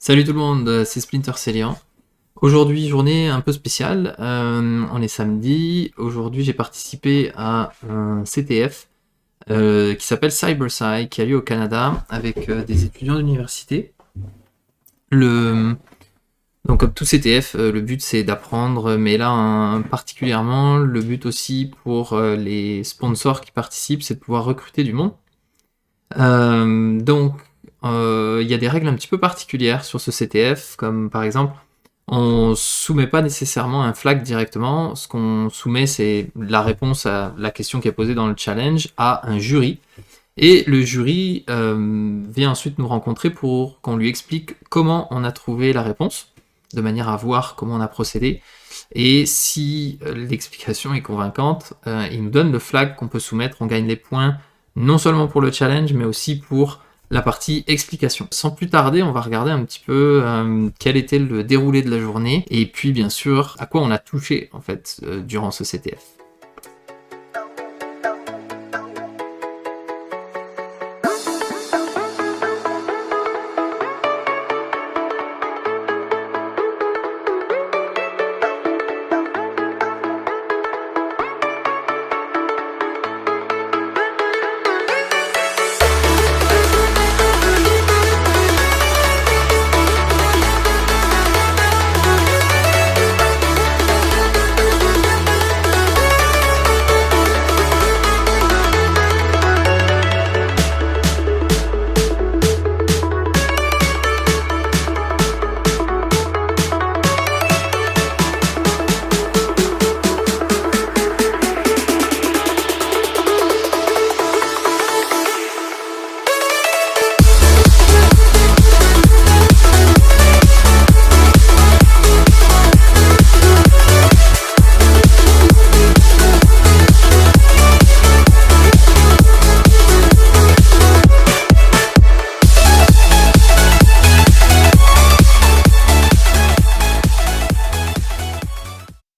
Salut tout le monde, c'est Splinter Celian. Aujourd'hui, journée un peu spéciale, on est samedi. Aujourd'hui, j'ai participé à un CTF qui s'appelle CyberSci, qui a lieu au Canada avec des étudiants d'université. Le... Donc comme tout CTF, le but c'est d'apprendre, mais là particulièrement, le but aussi pour les sponsors qui participent, c'est de pouvoir recruter du monde. Donc, il y a des règles un petit peu particulières sur ce CTF, comme par exemple, on soumet pas nécessairement un flag directement. Ce qu'on soumet, c'est la réponse à la question qui est posée dans le challenge à un jury. Et le jury vient ensuite nous rencontrer pour qu'on lui explique comment on a trouvé la réponse, de manière à voir comment on a procédé. Et si l'explication est convaincante, il nous donne le flag qu'on peut soumettre, on gagne les points, non seulement pour le challenge, mais aussi pour la partie explication. Sans plus tarder, on va regarder un petit peu quel était le déroulé de la journée, et puis bien sûr, à quoi on a touché en fait durant ce CTF.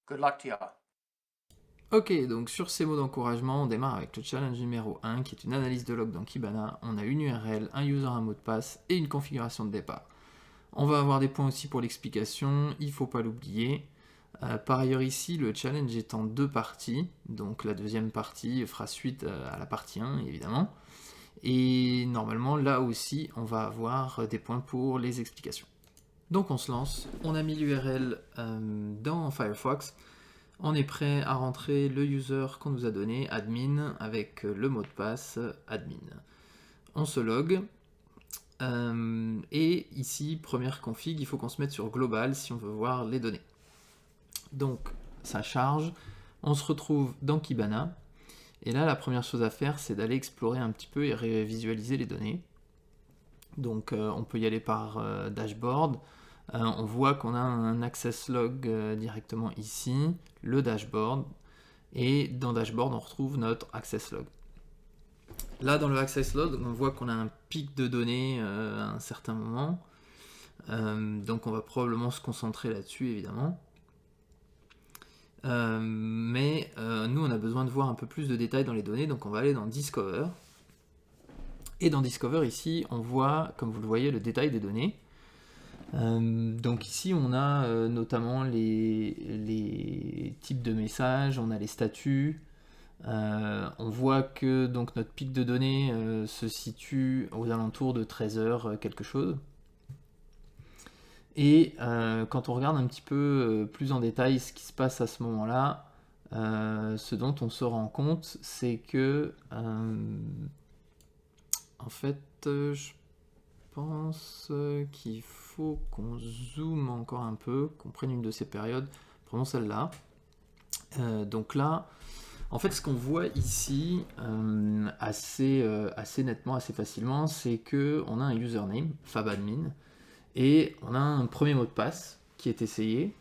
Good luck to y'all. Ok, donc sur ces mots d'encouragement, on démarre avec le challenge numéro 1 qui est une analyse de log dans Kibana. On a une URL, un user, un mot de passe et une configuration de départ. On va avoir des points aussi pour l'explication, il ne faut pas l'oublier. Par ailleurs ici, le challenge est en deux parties, donc la deuxième partie fera suite à la partie 1 évidemment. Et normalement là aussi on va avoir des points pour les explications. Donc on se lance, on a mis l'URL dans Firefox, on est prêt à rentrer le user qu'on nous a donné, admin, avec le mot de passe admin. On se log, et ici, première config, il faut qu'on se mette sur global si on veut voir les données. Donc ça charge, on se retrouve dans Kibana, et là la première chose à faire c'est d'aller explorer un petit peu et visualiser les données. Donc on peut y aller par dashboard. On voit qu'on a un access log directement ici, le dashboard, et dans dashboard on retrouve notre access log. Là dans le access log on voit qu'on a un pic de données à un certain moment, donc on va probablement se concentrer là-dessus évidemment. Mais nous on a besoin de voir un peu plus de détails dans les données, donc on va aller dans Discover. Et dans Discover ici on voit, comme vous le voyez, le détail des données. Donc ici on a notamment les types de messages, on a les statuts, on voit que donc notre pic de données se situe aux alentours de 13h quelque chose. Et quand on regarde un petit peu plus en détail ce qui se passe à ce moment-là, ce dont on se rend compte, c'est que en fait je pense qu'il faut qu'on zoome encore un peu, qu'on prenne une de ces périodes, prenons celle-là. Donc là, en fait, ce qu'on voit ici assez nettement, assez facilement, c'est qu'on a un username, fabadmin, et on a un premier mot de passe qui est essayé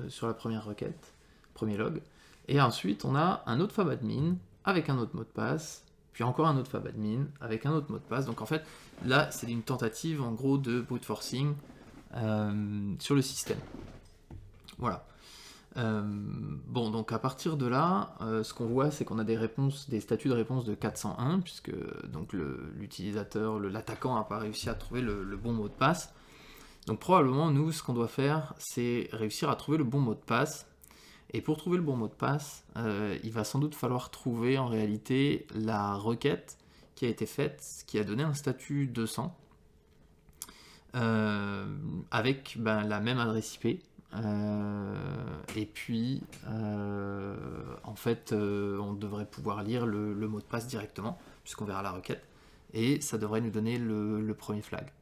sur la première requête, premier log, et ensuite on a un autre fabadmin avec un autre mot de passe, puis encore un autre fabadmin avec un autre mot de passe. Donc en fait, là, c'est une tentative en gros de brute forcing sur le système. Voilà. Bon, donc à partir de là, ce qu'on voit, c'est qu'on a des réponses, des statuts de réponse de 401, puisque donc l'utilisateur, l'attaquant n'a pas réussi à trouver le bon mot de passe. Donc probablement, nous, ce qu'on doit faire, c'est réussir à trouver le bon mot de passe. Et pour trouver le bon mot de passe, il va sans doute falloir trouver en réalité la requête qui a été faite, qui a donné un statut 200, avec la même adresse IP. Et puis, en fait, on devrait pouvoir lire le mot de passe directement, puisqu'on verra la requête. Et ça devrait nous donner le premier flag.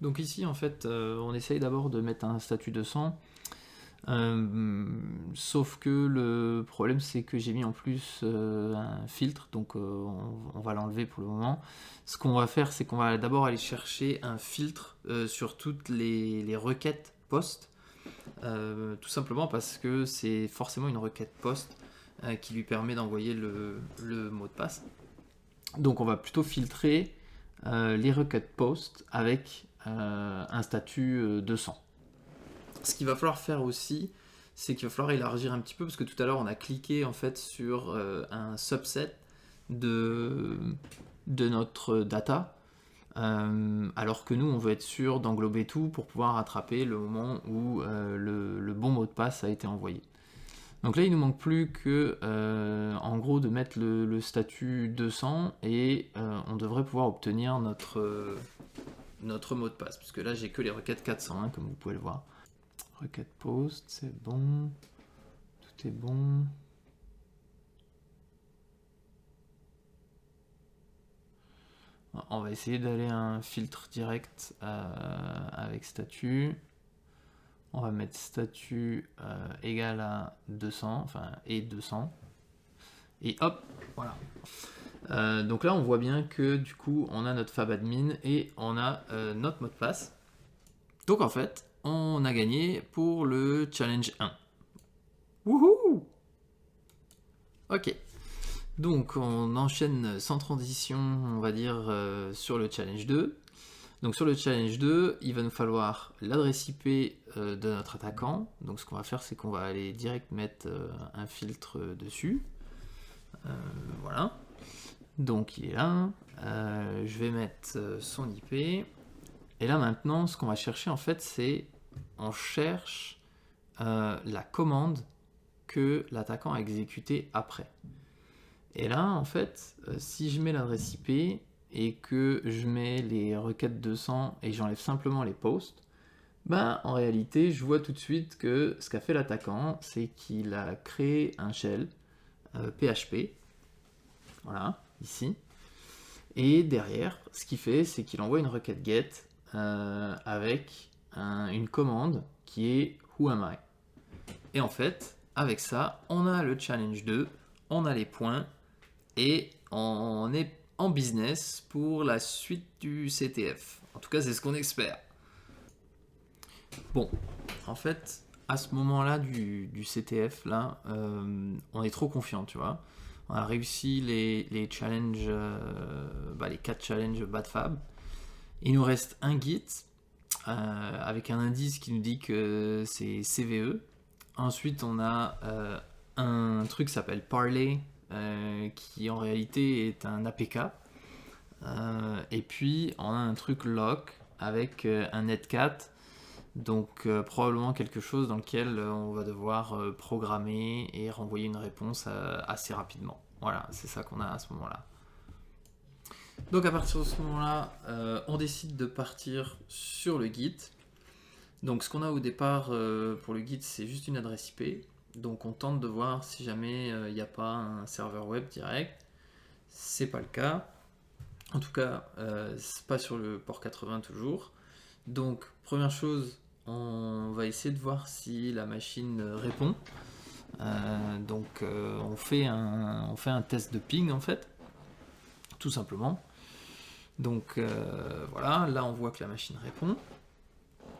Donc ici, en fait, on essaye d'abord de mettre un statut 200. Sauf que le problème c'est que j'ai mis en plus un filtre, donc on va l'enlever pour le moment. Ce qu'on va faire, c'est qu'on va d'abord aller chercher un filtre sur toutes les requêtes post, tout simplement parce que c'est forcément une requête post qui lui permet d'envoyer le mot de passe. Donc on va plutôt filtrer les requêtes post avec un statut 200. Ce qu'il va falloir faire aussi, c'est qu'il va falloir élargir un petit peu, parce que tout à l'heure on a cliqué en fait sur un subset de notre data, alors que nous on veut être sûr d'englober tout pour pouvoir attraper le moment où le bon mot de passe a été envoyé. Donc là il nous manque plus que en gros de mettre le statut 200 et on devrait pouvoir obtenir notre mot de passe, puisque là j'ai que les requêtes 401 comme vous pouvez le voir. Requête post, c'est bon. Tout est bon. On va essayer d'aller à un filtre direct avec statut. On va mettre statut égal à 200, enfin et 200. Et hop, voilà. Donc là, on voit bien que du coup, on a notre fabadmin et on a notre mot de passe. Donc en fait, on a gagné pour le challenge 1. Wouhou! Ok. Donc on enchaîne sans transition, on va dire, sur le challenge 2. Donc sur le challenge 2, il va nous falloir l'adresse IP de notre attaquant. Donc ce qu'on va faire, c'est qu'on va aller direct mettre un filtre dessus. Voilà. Donc il est là. Je vais mettre son IP. Et là maintenant, ce qu'on va chercher en fait, c'est on cherche la commande que l'attaquant a exécutée après. Et là, en fait, si je mets l'adresse IP et que je mets les requêtes 200 et j'enlève simplement les posts, en réalité, je vois tout de suite que ce qu'a fait l'attaquant, c'est qu'il a créé un shell PHP, voilà, ici. Et derrière, ce qu'il fait, c'est qu'il envoie une requête get avec une commande qui est Who am I? Et en fait, avec ça, on a le challenge 2, on a les points, et on est en business pour la suite du CTF. En tout cas, c'est ce qu'on espère. Bon, en fait, à ce moment-là du CTF, là, on est trop confiant, tu vois. On a réussi les challenges, les 4 challenges BadFab. Il nous reste un git avec un indice qui nous dit que c'est CVE. Ensuite, on a un truc qui s'appelle Parley, qui en réalité est un APK. Et puis, on a un truc lock avec un netcat. Donc, probablement quelque chose dans lequel on va devoir programmer et renvoyer une réponse assez rapidement. Voilà, c'est ça qu'on a à ce moment-là. Donc à partir de ce moment-là, on décide de partir sur le Git. Donc ce qu'on a au départ pour le Git, c'est juste une adresse IP. Donc on tente de voir si jamais il n'y a pas un serveur web direct. C'est pas le cas. En tout cas, c'est pas sur le port 80 toujours. Donc première chose, on va essayer de voir si la machine répond. On fait un test de ping en fait, tout simplement. Donc voilà, là on voit que la machine répond.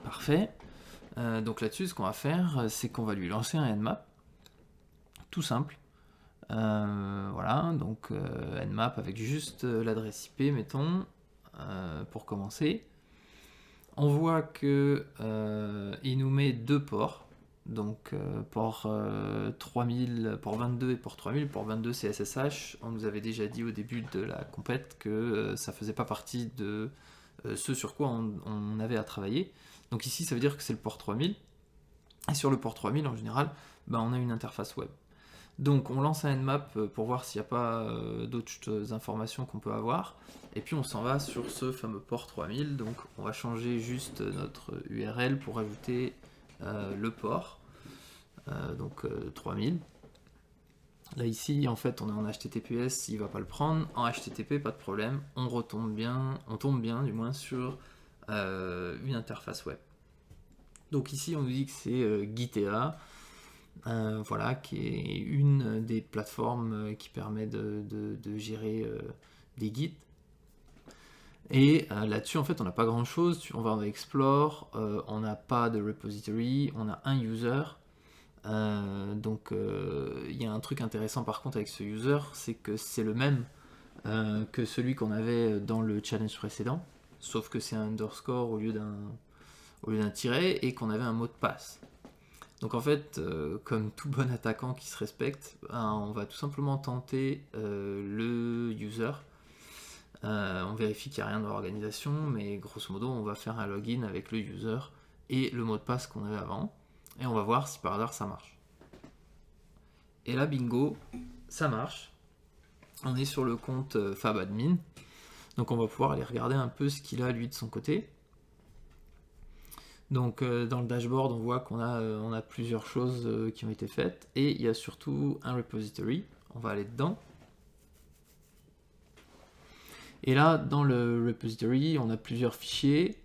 Parfait. Donc là-dessus, ce qu'on va faire, c'est qu'on va lui lancer un nmap. Tout simple. Voilà, donc nmap avec juste l'adresse IP, mettons, pour commencer. On voit que il nous met 2 ports. Donc port 3000, port 22 et port 3000. Port 22 c'est SSH. On nous avait déjà dit au début de la compète que ça faisait pas partie de ce sur quoi on avait à travailler. Donc ici, ça veut dire que c'est le port 3000. Et sur le port 3000, en général, on a une interface web. Donc on lance un Nmap pour voir s'il n'y a pas d'autres informations qu'on peut avoir. Et puis on s'en va sur ce fameux port 3000. Donc on va changer juste notre URL pour ajouter le port. Donc 3000. Là ici, en fait, on est en HTTPS, il ne va pas le prendre. En HTTP, pas de problème. On tombe bien du moins sur une interface web. Donc ici, on nous dit que c'est Gitea. Voilà, qui est une des plateformes qui permet de gérer des guides. Et là-dessus, en fait, on n'a pas grand-chose. On va en Explore, on n'a pas de repository, on a un user. Donc, il y a un truc intéressant par contre avec ce user, c'est que c'est le même que celui qu'on avait dans le challenge précédent, sauf que c'est un underscore au lieu d'un tiret et qu'on avait un mot de passe. Donc en fait, comme tout bon attaquant qui se respecte, on va tout simplement tenter le user. On vérifie qu'il n'y a rien dans l'organisation, mais grosso modo, on va faire un login avec le user et le mot de passe qu'on avait avant. Et on va voir si par hasard ça marche. Et là, bingo, ça marche. On est sur le compte FabAdmin. Donc on va pouvoir aller regarder un peu ce qu'il a lui de son côté. Donc dans le dashboard, on voit qu'on a plusieurs choses qui ont été faites. Et il y a surtout un repository. On va aller dedans. Et là, dans le repository, on a plusieurs fichiers.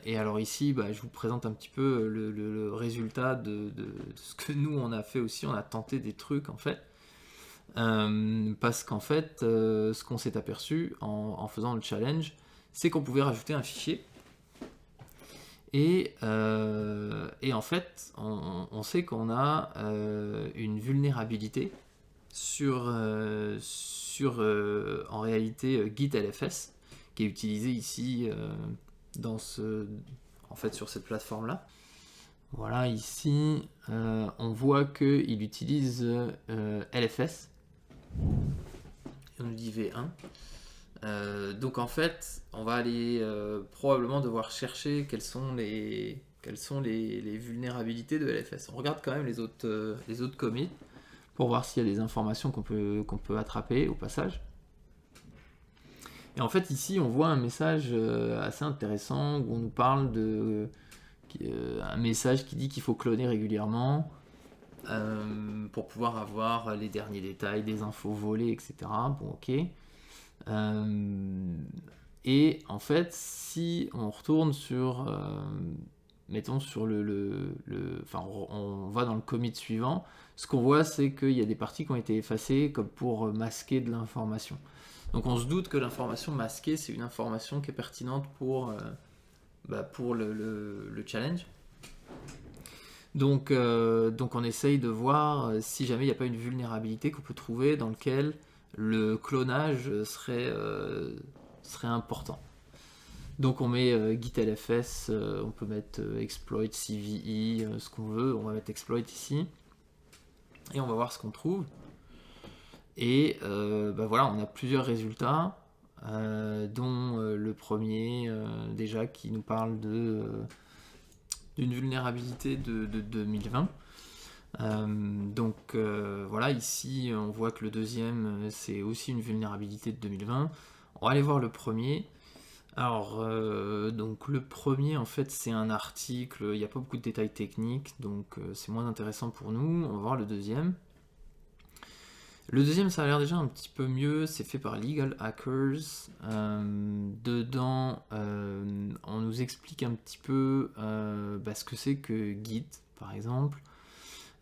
Et alors ici, je vous présente un petit peu le résultat de ce que nous, on a fait aussi. On a tenté des trucs, en fait. Parce qu'en fait, ce qu'on s'est aperçu en faisant le challenge, c'est qu'on pouvait rajouter un fichier. Et en fait, on sait qu'on a une vulnérabilité sur en réalité GitLFS, qui est utilisé ici sur cette plateforme là. Voilà, ici on voit qu'il utilise LFS et on nous dit V1. Donc en fait on va aller probablement devoir chercher quelles sont les vulnérabilités de LFS. On regarde quand même les autres commits pour voir s'il y a des informations qu'on peut attraper au passage. Et en fait ici on voit un message assez intéressant où on nous parle de un message qui dit qu'il faut cloner régulièrement pour pouvoir avoir les derniers détails, des infos volées, etc. Bon, ok. Et en fait, si on retourne sur, mettons sur on va dans le commit suivant, ce qu'on voit, c'est qu'il y a des parties qui ont été effacées comme pour masquer de l'information. Donc on se doute que l'information masquée, c'est une information qui est pertinente pour le challenge. Donc on essaye de voir si jamais il n'y a pas une vulnérabilité qu'on peut trouver dans lequel le clonage serait important. Donc on met GitLFS, on peut mettre exploit CVE, ce qu'on veut, on va mettre exploit ici, et on va voir ce qu'on trouve. Et voilà, on a plusieurs résultats, dont le premier déjà qui nous parle d'une vulnérabilité de 2020. Voilà, ici on voit que le deuxième c'est aussi une vulnérabilité de 2020. On va aller voir le premier. Alors donc le premier en fait c'est un article, il n'y a pas beaucoup de détails techniques, donc c'est moins intéressant pour nous. On va voir le deuxième. Le deuxième, ça a l'air déjà un petit peu mieux, c'est fait par Legal Hackers. Dedans, on nous explique un petit peu ce que c'est que Git, par exemple.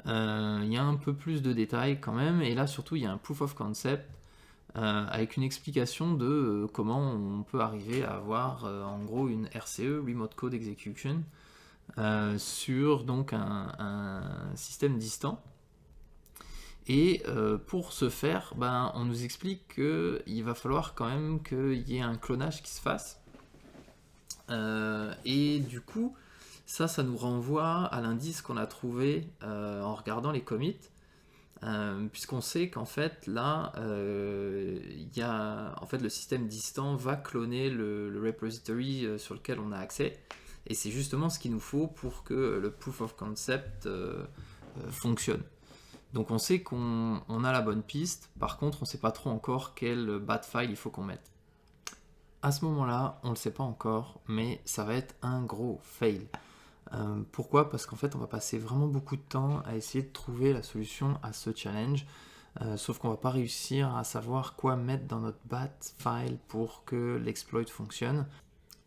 Il y a un peu plus de détails quand même, et là surtout il y a un proof of concept avec une explication de comment on peut arriver à avoir en gros une RCE, Remote Code Execution, sur donc un système distant. Et pour ce faire, on nous explique qu'il va falloir quand même qu'il y ait un clonage qui se fasse. Et du coup, ça nous renvoie à l'indice qu'on a trouvé en regardant les commits, puisqu'on sait qu'en fait là, en fait, le système distant va cloner le repository sur lequel on a accès, et c'est justement ce qu'il nous faut pour que le proof of concept fonctionne. Donc on sait qu'on a la bonne piste, par contre on ne sait pas trop encore quel bat file il faut qu'on mette. À ce moment-là, on ne le sait pas encore, mais ça va être un gros fail. Pourquoi ? Parce qu'en fait on va passer vraiment beaucoup de temps à essayer de trouver la solution à ce challenge, sauf qu'on ne va pas réussir à savoir quoi mettre dans notre bat file pour que l'exploit fonctionne.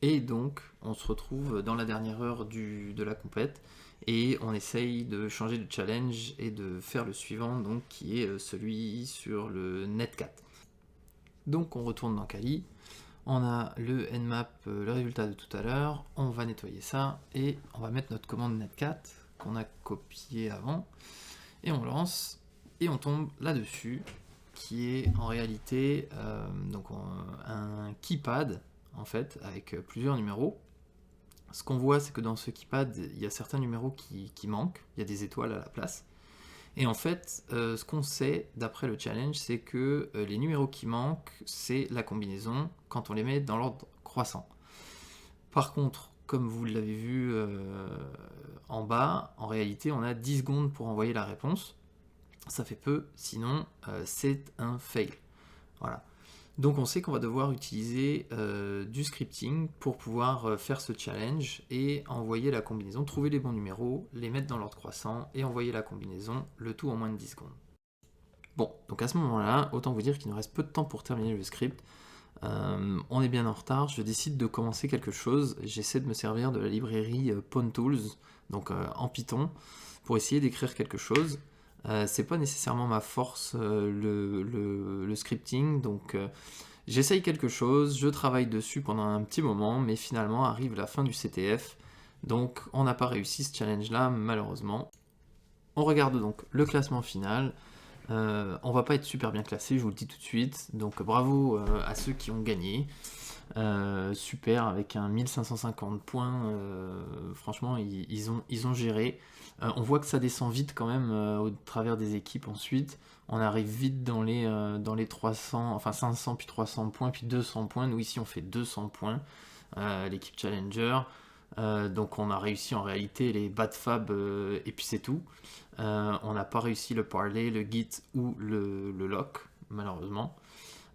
Et donc on se retrouve dans la dernière heure de la compète, et on essaye de changer de challenge et de faire le suivant, donc, qui est celui sur le netcat. Donc on retourne dans Kali, on a le nmap, le résultat de tout à l'heure, on va nettoyer ça, et on va mettre notre commande netcat, qu'on a copié avant, et on lance, et on tombe là-dessus, qui est en réalité donc un keypad, en fait, avec plusieurs numéros. Ce qu'on voit, c'est que dans ce keypad, il y a certains numéros qui manquent, il y a des étoiles à la place. Et en fait, ce qu'on sait, d'après le challenge, c'est que les numéros qui manquent, c'est la combinaison quand on les met dans l'ordre croissant. Par contre, comme vous l'avez vu en bas, en réalité, on a 10 secondes pour envoyer la réponse. Ça fait peu, sinon c'est un fail. Voilà. Donc on sait qu'on va devoir utiliser du scripting pour pouvoir faire ce challenge et envoyer la combinaison, trouver les bons numéros, les mettre dans l'ordre croissant et envoyer la combinaison, le tout en moins de 10 secondes. Bon, donc à ce moment-là, autant vous dire qu'il nous reste peu de temps pour terminer le script. On est bien en retard, je décide de commencer quelque chose, j'essaie de me servir de la librairie PwnTools, donc en Python, pour essayer d'écrire quelque chose. C'est pas nécessairement ma force, le scripting, donc j'essaye quelque chose, je travaille dessus pendant un petit moment, mais finalement arrive la fin du CTF, donc on n'a pas réussi ce challenge-là, malheureusement. On regarde donc le classement final. On va pas être super bien classé, je vous le dis tout de suite, donc bravo à ceux qui ont gagné. Super, avec un 1550 points, franchement ils ont géré. On voit que ça descend vite quand même au travers des équipes ensuite. On arrive vite dans les 300, enfin 500 puis 300 points puis 200 points. Nous ici on fait 200 points, l'équipe Challenger. Donc on a réussi en réalité les BadFab et puis c'est tout. On n'a pas réussi le Parley, le Git ou le lock, malheureusement.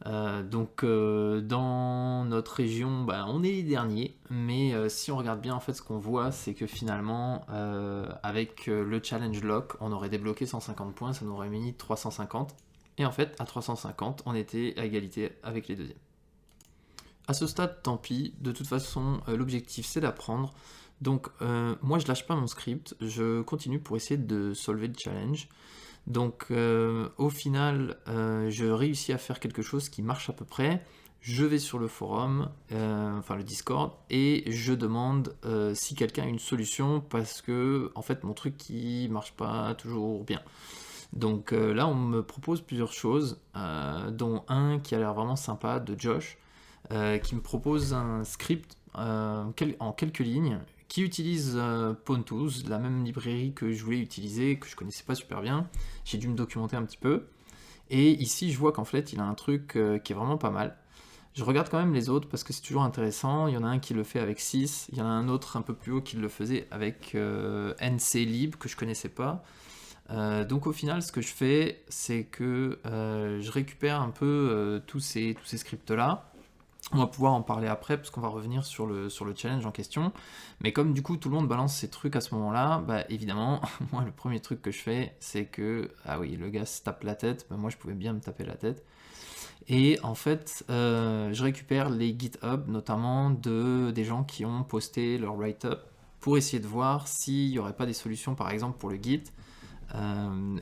Donc dans notre région, on est les derniers, mais si on regarde bien, en fait, ce qu'on voit, c'est que finalement, avec le challenge lock, on aurait débloqué 150 points, ça nous aurait mis 350, et en fait, à 350, on était à égalité avec les deuxièmes. À ce stade, tant pis, de toute façon, l'objectif c'est d'apprendre, donc moi je lâche pas mon script, je continue pour essayer de solver le challenge. Donc au final, je réussis à faire quelque chose qui marche à peu près. Je vais sur le forum, enfin le Discord, et je demande si quelqu'un a une solution, parce que en fait mon truc qui marche pas toujours bien. Donc là on me propose plusieurs choses, dont un qui a l'air vraiment sympa, de Josh, qui me propose un script en quelques lignes, qui utilise PwnTools, la même librairie que je voulais utiliser, que je connaissais pas super bien. J'ai dû me documenter un petit peu. Et ici, je vois qu'en fait, il a un truc qui est vraiment pas mal. Je regarde quand même les autres parce que c'est toujours intéressant. Il y en a un qui le fait avec 6, il y en a un autre un peu plus haut qui le faisait avec NClib, que je connaissais pas. Donc au final, ce que je fais, c'est que je récupère un peu tous ces scripts-là. On va pouvoir en parler après parce qu'on va revenir sur le challenge en question. Mais comme du coup tout le monde balance ses trucs à ce moment-là, évidemment, moi le premier truc que je fais, c'est que, ah oui, le gars se tape la tête, moi je pouvais bien me taper la tête. Et en fait, je récupère les GitHub, notamment des gens qui ont posté leur write-up, pour essayer de voir s'il n'y aurait pas des solutions, par exemple pour le Git,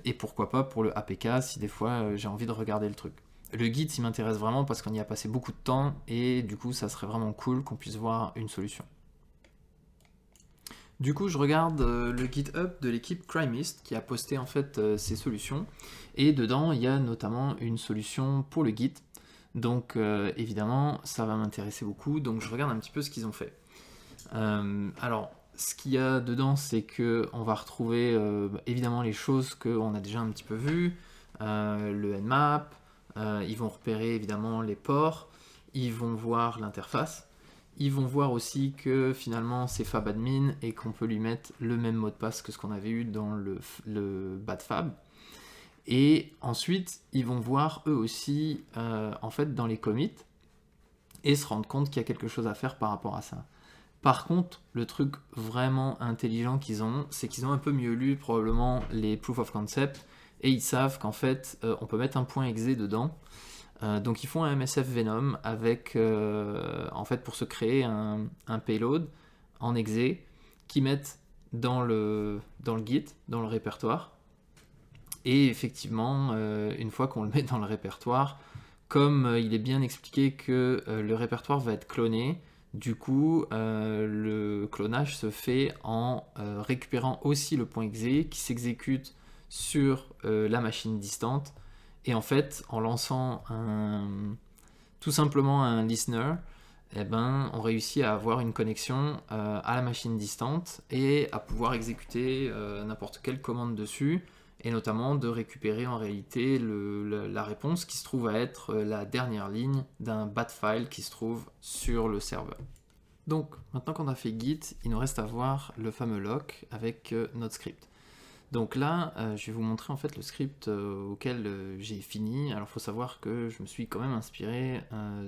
et pourquoi pas pour le APK, si des fois j'ai envie de regarder le truc. Le guide, il m'intéresse vraiment parce qu'on y a passé beaucoup de temps et du coup, ça serait vraiment cool qu'on puisse voir une solution. Du coup, je regarde le GitHub de l'équipe Crimist qui a posté en fait ces solutions, et dedans, il y a notamment une solution pour le Git. Donc évidemment, ça va m'intéresser beaucoup, donc je regarde un petit peu ce qu'ils ont fait. Alors, ce qu'il y a dedans, c'est qu'on va retrouver évidemment les choses qu'on a déjà un petit peu vues, le Nmap, ils vont repérer évidemment les ports, ils vont voir l'interface, ils vont voir aussi que finalement c'est FabAdmin et qu'on peut lui mettre le même mot de passe que ce qu'on avait eu dans le BadFab. Et ensuite, ils vont voir eux aussi en fait dans les commits et se rendre compte qu'il y a quelque chose à faire par rapport à ça. Par contre, le truc vraiment intelligent qu'ils ont, c'est qu'ils ont un peu mieux lu probablement les proof of concept et ils savent qu'en fait, on peut mettre un point exe dedans. Donc ils font un MSF Venom avec, en fait, pour se créer un payload en exe qu'ils mettent dans le Git, dans le répertoire. Et effectivement, une fois qu'on le met dans le répertoire, comme il est bien expliqué que le répertoire va être cloné, du coup, le clonage se fait en récupérant aussi le point exe qui s'exécute sur la machine distante. Et en fait, en lançant tout simplement un listener, eh ben, on réussit à avoir une connexion à la machine distante et à pouvoir exécuter n'importe quelle commande dessus, et notamment de récupérer en réalité la réponse qui se trouve à être la dernière ligne d'un bat file qui se trouve sur le serveur. Donc maintenant qu'on a fait Git, il nous reste à voir le fameux lock avec notre script. Donc là, je vais vous montrer en fait le script auquel j'ai fini. Alors il faut savoir que je me suis quand même inspiré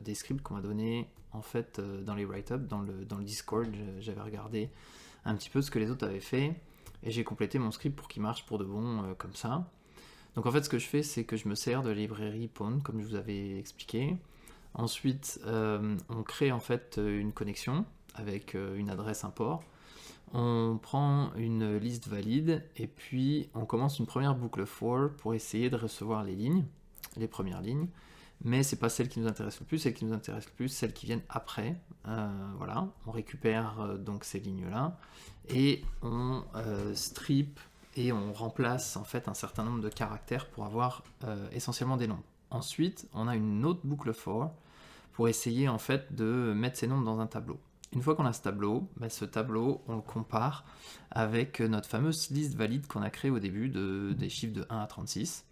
des scripts qu'on m'a donné en fait dans les write-up, dans le Discord. J'avais regardé un petit peu ce que les autres avaient fait et j'ai complété mon script pour qu'il marche pour de bon comme ça. Donc en fait ce que je fais, c'est que je me sers de la librairie Pawn comme je vous avais expliqué. Ensuite on crée en fait une connexion avec une adresse, un port. On prend une liste valide et puis on commence une première boucle for pour essayer de recevoir les lignes, les premières lignes, mais c'est pas celle qui nous intéresse le plus, celle qui nous intéresse le plus, celles qui viennent après. Voilà, on récupère donc ces lignes-là et on strip et on remplace en fait un certain nombre de caractères pour avoir essentiellement des nombres. Ensuite, on a une autre boucle for pour essayer en fait de mettre ces nombres dans un tableau. Une fois qu'on a ce tableau, on le compare avec notre fameuse liste valide qu'on a créée au début des chiffres de 1 à 36.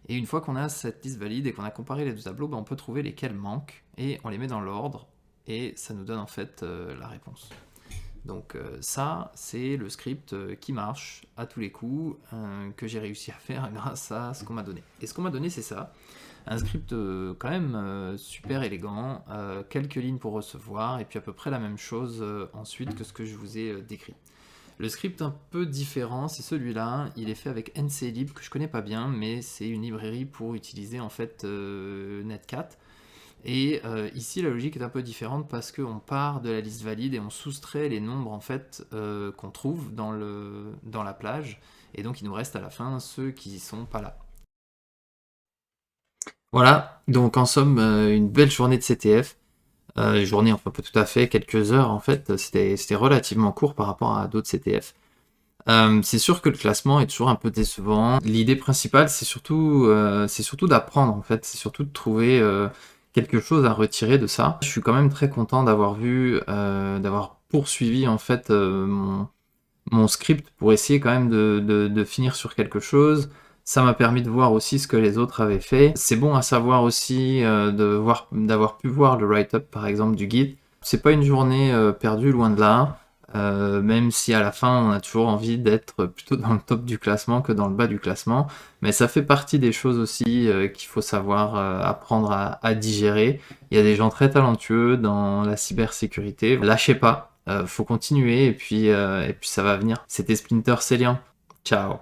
Et une fois qu'on a cette liste valide et qu'on a comparé les deux tableaux, on peut trouver lesquels manquent et on les met dans l'ordre et ça nous donne en fait la réponse. Donc ça, c'est le script qui marche à tous les coups, que j'ai réussi à faire grâce à ce qu'on m'a donné. Et ce qu'on m'a donné, c'est ça. Un script quand même super élégant, quelques lignes pour recevoir, et puis à peu près la même chose ensuite que ce que je vous ai décrit. Le script un peu différent, c'est celui-là, il est fait avec NClib, que je connais pas bien, mais c'est une librairie pour utiliser en fait Netcat. Et ici la logique est un peu différente parce qu'on part de la liste valide et on soustrait les nombres en fait qu'on trouve dans la plage, et donc il nous reste à la fin ceux qui sont pas là. Voilà, donc en somme, une belle journée de CTF. Journée, enfin pas tout à fait, quelques heures en fait, c'était relativement court par rapport à d'autres CTF. C'est sûr que le classement est toujours un peu décevant. L'idée principale, c'est surtout d'apprendre en fait, c'est surtout de trouver quelque chose à retirer de ça. Je suis quand même très content d'avoir d'avoir poursuivi en fait mon script pour essayer quand même de finir sur quelque chose. Ça m'a permis de voir aussi ce que les autres avaient fait. C'est bon à savoir aussi d'avoir pu voir le write-up par exemple du guide. C'est pas une journée perdue, loin de là. Même si à la fin on a toujours envie d'être plutôt dans le top du classement que dans le bas du classement, mais ça fait partie des choses aussi qu'il faut savoir apprendre à digérer. Il y a des gens très talentueux dans la cybersécurité, lâchez pas, faut continuer et puis ça va venir. C'était Splinter Célien, ciao.